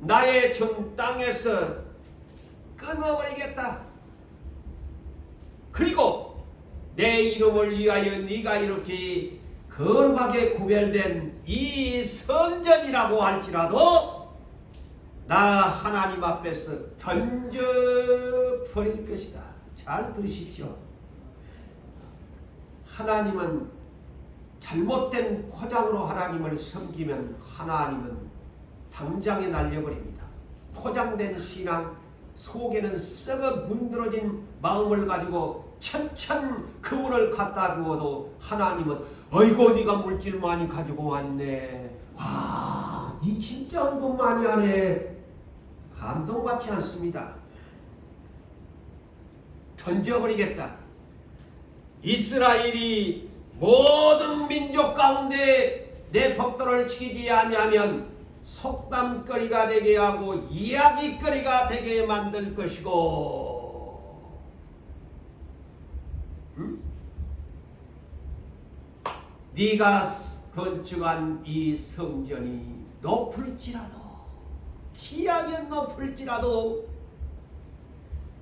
나의 준 땅에서 끊어버리겠다. 그리고 내 이름을 위하여 네가 이렇게 거룩하게 구별된 이 성전이라고 할지라도 나 하나님 앞에서 던져버릴 것이다. 잘 들으십시오. 하나님은 잘못된 포장으로 하나님을 섬기면 하나님은 당장에 날려버립니다. 포장된 신앙 속에는 썩어 문드러진 마음을 가지고 천천 그물을 갖다 주어도 하나님은 어이구 네가 물질 많이 가지고 왔네. 와, 니 진짜 운동 많이 하네. 감동받지 않습니다. 던져버리겠다. 이스라엘이 모든 민족 가운데 내 법도를 지키지 아니하면 속담거리가 되게 하고 이야기거리가 되게 만들 것이고 네가 건축한 이 성전이 높을지라도 기하면 높을지라도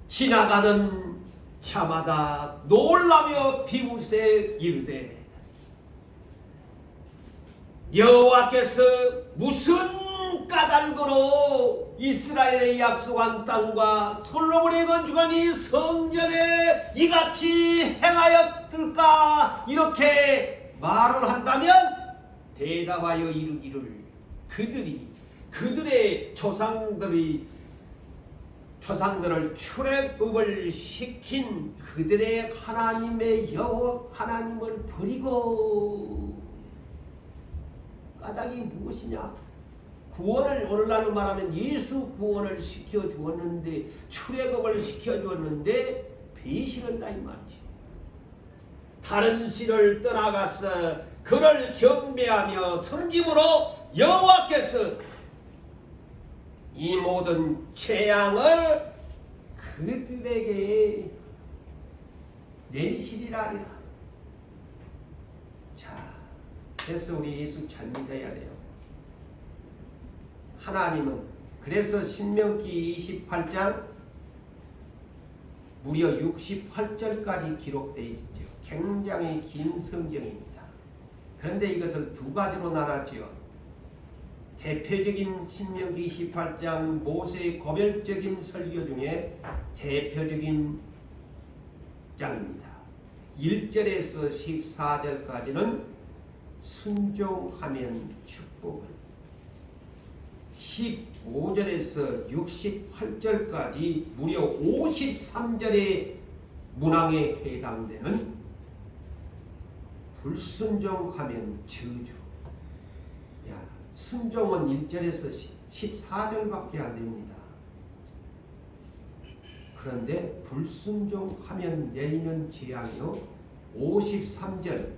지나가는 자마다 놀라며 비웃에 이르되 여호와께서 무슨 까닭으로 이스라엘의 약속한 땅과 솔로몬의 건축한 이 성전에 이같이 행하였을까? 이렇게 말을 한다면 대답하여 이르기를 그들의 조상들을 출애굽을 시킨 그들의 하나님의 여호와 하나님을 버리고 까닭이 무엇이냐? 구원을 오늘날로 말하면 예수 구원을 시켜주었는데 출애굽을 시켜주었는데 배신한다 이 말이죠. 다른 신을 떠나가서 그를 경배하며 섬김으로 여호와께서 이 모든 재앙을 그들에게 내리시리라 하리라. 자, 그래서 우리 예수 잘 믿어야 돼요. 하나님은 그래서 신명기 28장 무려 68절까지 기록되어 있죠. 굉장히 긴 성경입니다. 그런데 이것을 두 가지로 나눴지요. 대표적인 신명기 18장 모세의 고별적인 설교 중에 대표적인 장입니다. 1절에서 14절까지는 순종하면 축복을, 15절에서 68절까지 무려 53절의 문항에 해당되는 불순종하면 저주. 순종은 1절에서 14절밖에 안 됩니다. 그런데 불순종하면 내리는 재앙이요 53절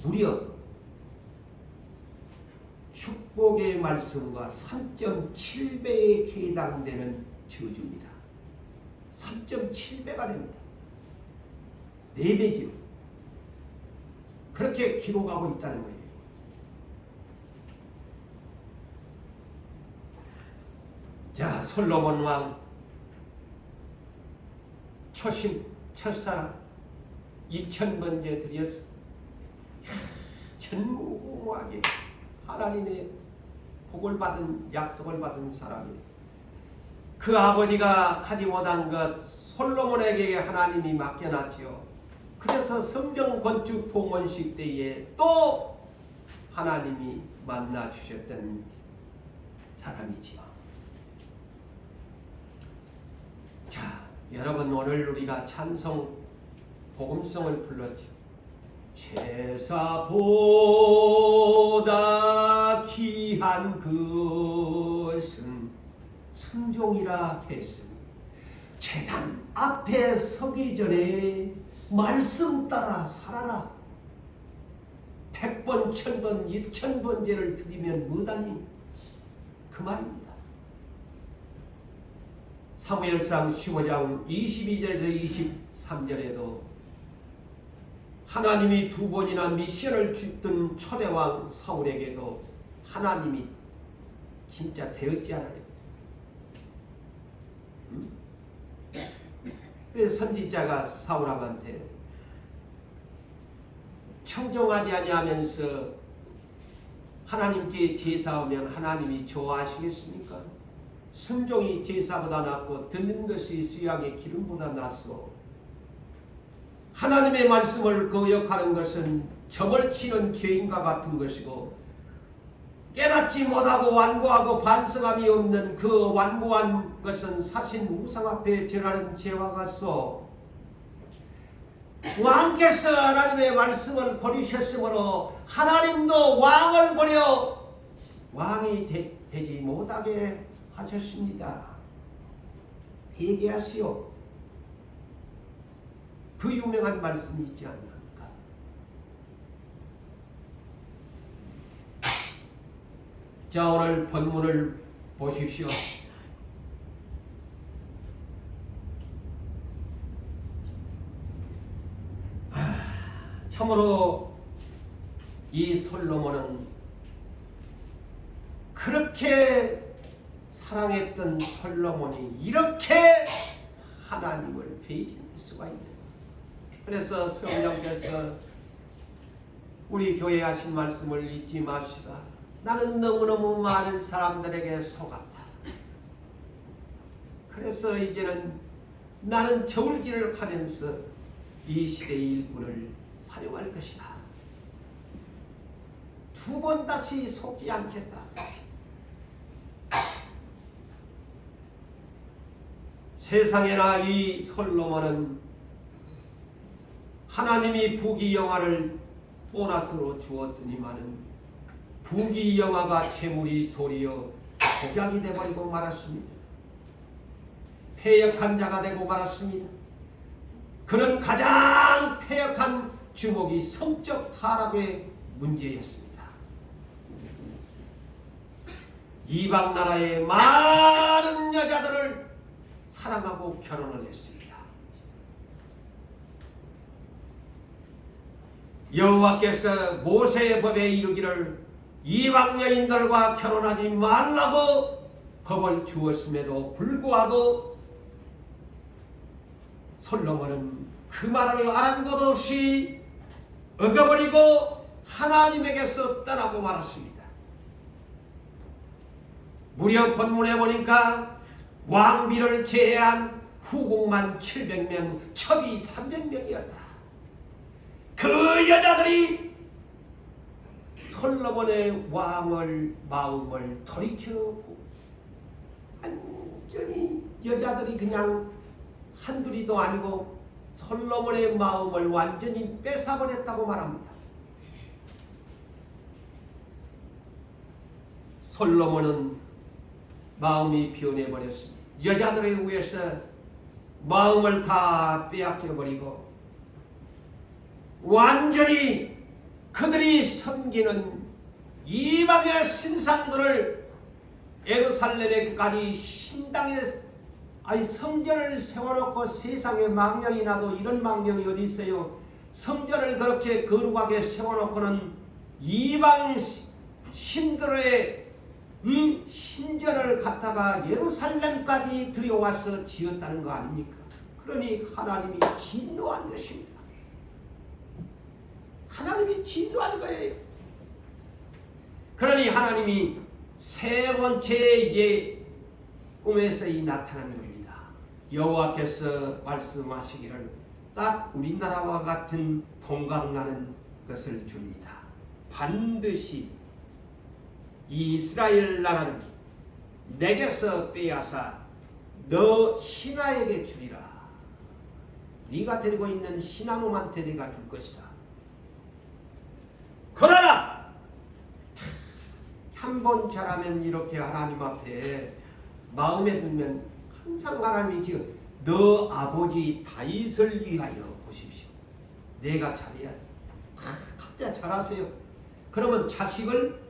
무려 축복의 말씀과 3.7배에 해당되는 저주입니다. 3.7배가 됩니다. 4배지요. 그렇게 기록하고 있다는 거예요. 자, 솔로몬 왕 초심 첫사랑 1000번째 드렸어. 전무후무하게 하나님의 복을 받은, 약속을 받은 사람이에요. 그 아버지가 하지 못한 것 솔로몬에게 하나님이 맡겨놨지요. 그래서 성전 건축 봉헌식 때에 또 하나님이 만나 주셨던 사람이지요. 자, 여러분, 오늘 우리가 찬송 복음성을 불렀죠. 제사보다 귀한 것은 순종이라 했으니 제단 앞에 서기 전에 말씀 따라 살아라. 100번, 1000번, 1000번째를 드리면 뭐다니? 그 말입니다. 사무엘상 15장 22절에서 23절에도 하나님이 2번이나 미션을 줬던 초대왕 사울에게도 하나님이 진짜 되었지 않아요? 그래서 선지자가 사울왕한테 청종하지 아니하면서 하나님께 제사하면 하나님이 좋아하시겠습니까? 순종이 제사보다 낫고 듣는 것이 수양의 기름보다 낫소. 하나님의 말씀을 거역하는 것은 점을 치는 죄인과 같은 것이고 깨닫지 못하고 완고하고 반성함이 없는 그 완고한 것은 사신 우상 앞에 절하는 죄와 같소. 왕께서 하나님의 말씀을 버리셨으므로 하나님도 왕을 버려 왕이 되지 못하게 하셨습니다. 회개하시오. 그 유명한 말씀이 있지 않습니까? 자, 오늘 본문을 보십시오. 참으로 이 솔로몬은 그렇게 사랑했던 솔로몬이 이렇게 하나님을 배신할 수가 있는. 그래서 성령께서 우리 교회에 하신 말씀을 잊지 맙시다. 나는 너무너무 많은 사람들에게 속았다. 그래서 이제는 나는 저울질을 하면서 이 시대의 일꾼을 사용할 것이다. 2번 다시 속지 않겠다. 세상에나 이 솔로몬은 하나님이 부귀영화를 보너스로 주었더니만은 부귀영화가 재물이 도리어 복약이 되어버리고 말았습니다. 패역한 자가 되고 말았습니다. 그는 가장 패역한 주목이 성적 타락의 문제였습니다. 이방 나라의 많은 여자들을 사랑하고 결혼을 했습니다. 여호와께서 모세의 법에 이르기를 이방 여인들과 결혼하지 말라고 법을 주었음에도 불구하고 솔로몬은 그 말을 아는 것 없이 어겨버리고 하나님에게서 떠나고 말았습니다. 무려 본문에 보니까 왕비를 제외한 후궁만 700명, 첩이 300명이었더라. 그 여자들이 솔로몬의 왕을 마음을 돌이켜놓고 완전히 여자들이 그냥 한둘이도 아니고 솔로몬의 마음을 완전히 뺏어버렸다고 말합니다. 솔로몬은 마음이 변해버렸습니다. 여자들에 의해서 마음을 다 빼앗겨버리고 완전히 그들이 섬기는 이방의 신상들을 예루살렘에까지 신당에 성전을 세워놓고 세상에 망령이 나도 이런 망령이 어디 있어요. 성전을 그렇게 거룩하게 세워놓고는 이방 신들의 이 신전을 갖다가 예루살렘까지 들여와서 지었다는 거 아닙니까? 그러니 하나님이 진노한 것입니다. 하나님이 진노하는 거예요. 그러니 하나님이 세 번째 이제 꿈에서 나타난 겁니다. 여호와께서 말씀하시기를 딱 우리나라와 같은 동강나는 것을 줍니다. 반드시 이 이스라엘 나라는 내게서 빼앗아 너 신하에게 주리라. 네가 데리고 있는 신하놈한테 내가 줄 것이다. 그러나 한 번 잘하면 이렇게 하나님 앞에 마음에 들면 항상 하나님이 지금 너 아버지 다윗을 위하여 보십시오. 내가 잘해야 돼. 각자 잘하세요. 그러면 자식을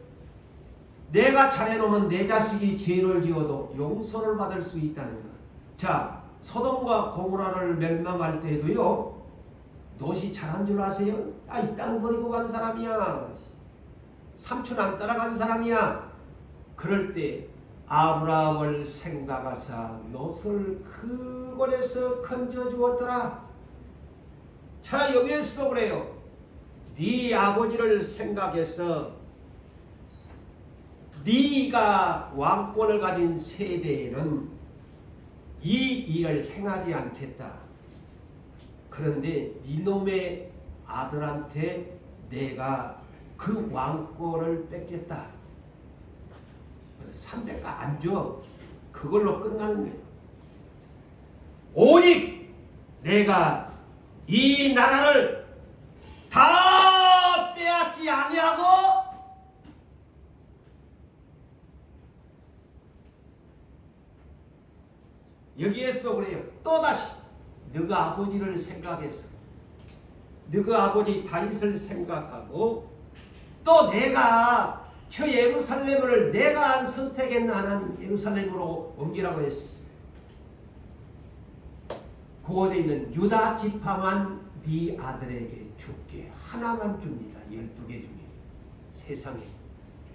내가 잘해놓으면 내 자식이 죄를 지어도 용서를 받을 수 있다는 거야. 자, 소돔과 고모라를 멸망할 때도요. 롯이 잘한 줄 아세요? 이 땅 버리고 간 사람이야. 삼촌 안 따라간 사람이야. 그럴 때 아브라함을 생각하사 롯을 그 곳에서 건져주었더라. 자, 여기에서도 그래요. 네 아버지를 생각해서 네가 왕권을 가진 세대에는 이 일을 행하지 않겠다. 그런데 이놈의 아들한테 내가 그 왕권을 뺏겠다. 3대가 안 줘. 그걸로 끝나는 거예요. 오직 내가 이 나라를 다 빼앗지 아니하고 여기에서도 그래요. 또다시 너가 아버지를 생각해서 너가 아버지 다윗을 생각하고 또 내가 저 예루살렘을 내가 선택했나 하나님 예루살렘으로 옮기라고 했어요. 그곳에 있는 유다 지파만 네 아들에게 줄게. 하나만 줍니다. 12개 중에. 세상에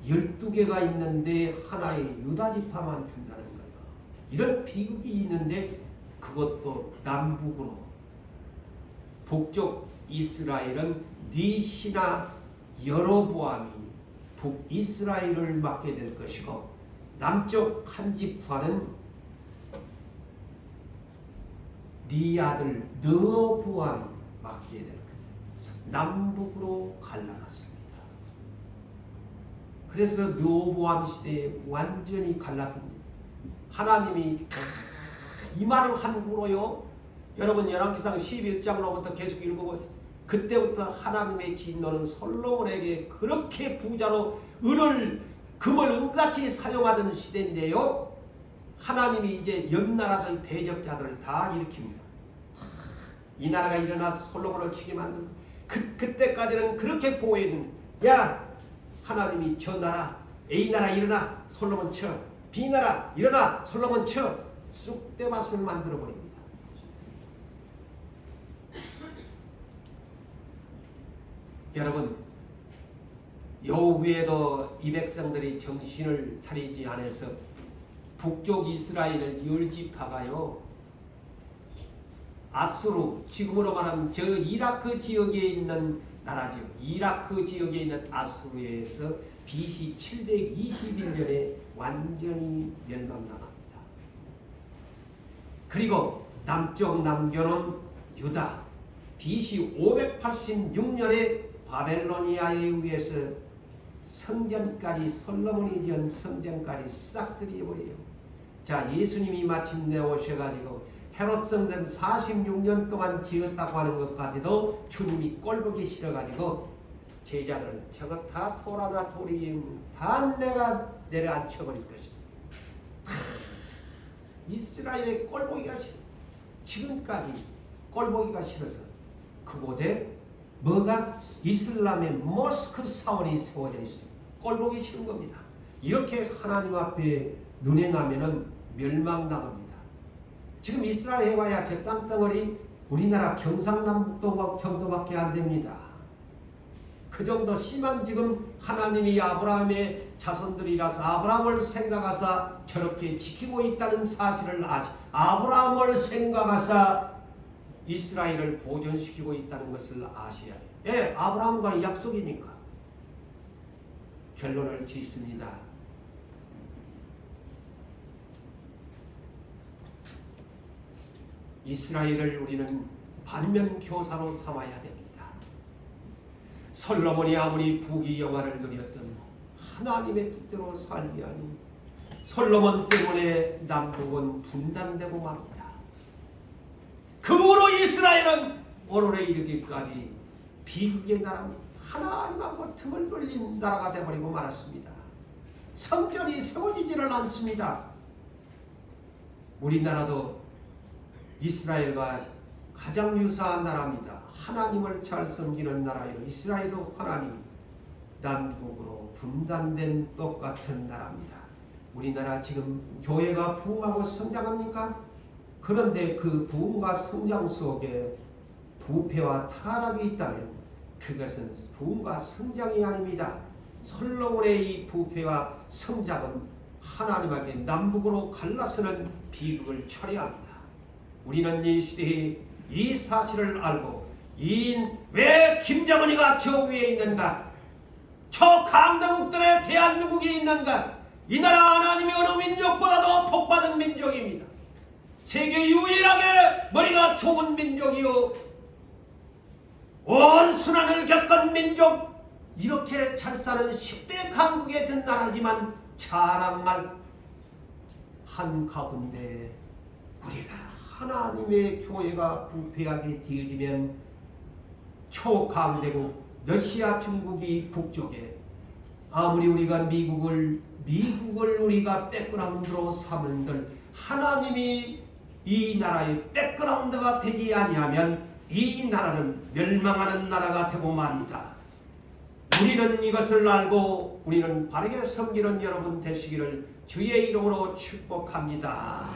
12개가 있는데 하나의 유다 지파만 준다는 거예요. 이런 비극이 있는데 그것도 남북으로. 북쪽 이스라엘은 네 신하 여로보암이 북이스라엘을 맡게 될 것이고 남쪽 한 지파는 네 아들 르호보암이 맡게 될 것이고 남북으로 갈라놨습니다. 그래서 르호보암 시대에 완전히 갈랐습니다. 하나님이 이 말을 함부로요. 여러분 열왕기상 11장으로부터 계속 읽어보세요. 그때부터 하나님의 진노는 솔로몬에게 그렇게 부자로 은을 금을 은같이 사용하던 시대인데요. 하나님이 이제 옆나라들 대적자들을 다 일으킵니다. 이 나라가 일어나 솔로몬을 치게 만든 그때까지는 그렇게 보호했는데 야 하나님이 저 나라 A나라 일어나 솔로몬 쳐 B나라 일어나 솔로몬 쳐 쑥대밭을 만들어버립니다. 여러분 여호후에도 이 백성들이 정신을 차리지 않아서 북쪽 이스라엘의 10지파가요 아수르, 지금으로 말하면 저 이라크 지역에 있는 나라죠. 이라크 지역에 있는 아수르에서 BC 721년에 완전히 멸망당합니다. 그리고 남쪽 남교는 유다, BC 586년에 바벨로니아에 의해서 성전까지, 솔로몬이 지은 성전까지 싹쓸이해버려요. 자, 예수님이 마침내 오셔가지고 헤롯 성전 46년 동안 지었다고 하는 것까지도 주님이 꼴보기 싫어가지고 제자들은 저거 다 토라나 도리에 다 내가 내려앉혀버릴 것이다. 이스라엘의 꼴보기가 싫어. 지금까지 꼴보기가 싫어서 그곳에 뭐가 이슬람의 모스크 사원이 세워져 있습니다. 꼴보기 싫은 겁니다. 이렇게 하나님 앞에 눈에 나면은 멸망당합니다. 지금 이스라엘 해봐야 저 땅덩어리 우리나라 경상남도 정도밖에 안 됩니다. 그 정도 심한 지금 하나님이 아브라함의 자손들이라서 아브라함을 생각하사 저렇게 지키고 있다는 사실을 아브라함을 생각하사 이스라엘을 보존시키고 있다는 것을 아셔야 해요. 예, 아브라함과의 약속이니까. 결론을 짓습니다. 이스라엘을 우리는 반면교사로 삼아야 됩니다. 솔로몬이 아무리 부귀영화를 누렸던 하나님의 뜻대로 살지 않은 솔로몬 때문에 남북은 분단되고 맙니다. 그 후로 이스라엘은 오늘에 이르기까지 비극의 나라, 하나님하고 틈을 돌린 나라가 되어버리고 말았습니다. 성전이 세워지지를 않습니다. 우리나라도 이스라엘과 가장 유사한 나라입니다. 하나님을 잘 섬기는 나라요. 이스라엘도 하나님, 남북으로 분단된 똑같은 나라입니다. 우리나라 지금 교회가 부흥하고 성장합니까? 그런데 그 부흥과 성장 속에 부패와 타락이 있다면 그것은 부흥과 성장이 아닙니다. 솔로몬의 이 부패와 성장은 하나님에게 남북으로 갈라서는 비극을 초래합니다. 우리는 이 시대에 이 사실을 알고 왜 김정은이가 저 위에 있는가? 저 강대국들의 대한민국이 있는가? 이 나라 하나님이 어느 민족보다도 복받은 민족입니다. 세계 유일하게 머리가 좁은 민족이요 온 순환을 겪은 민족, 이렇게 잘 사는 10대 강국에 든 나라지만 자랑할 한가운데 우리가 하나님의 교회가 부패하게 되어지면 초강대국 러시아 중국이 북쪽에, 아무리 우리가 미국을 우리가 백그라운드로 삼은들 하나님이 이 나라의 백그라운드가 되지 아니하면 이 나라는 멸망하는 나라가 되고 말입니다. 우리는 이것을 알고 우리는 바르게 섬기는 여러분 되시기를 주의 이름으로 축복합니다.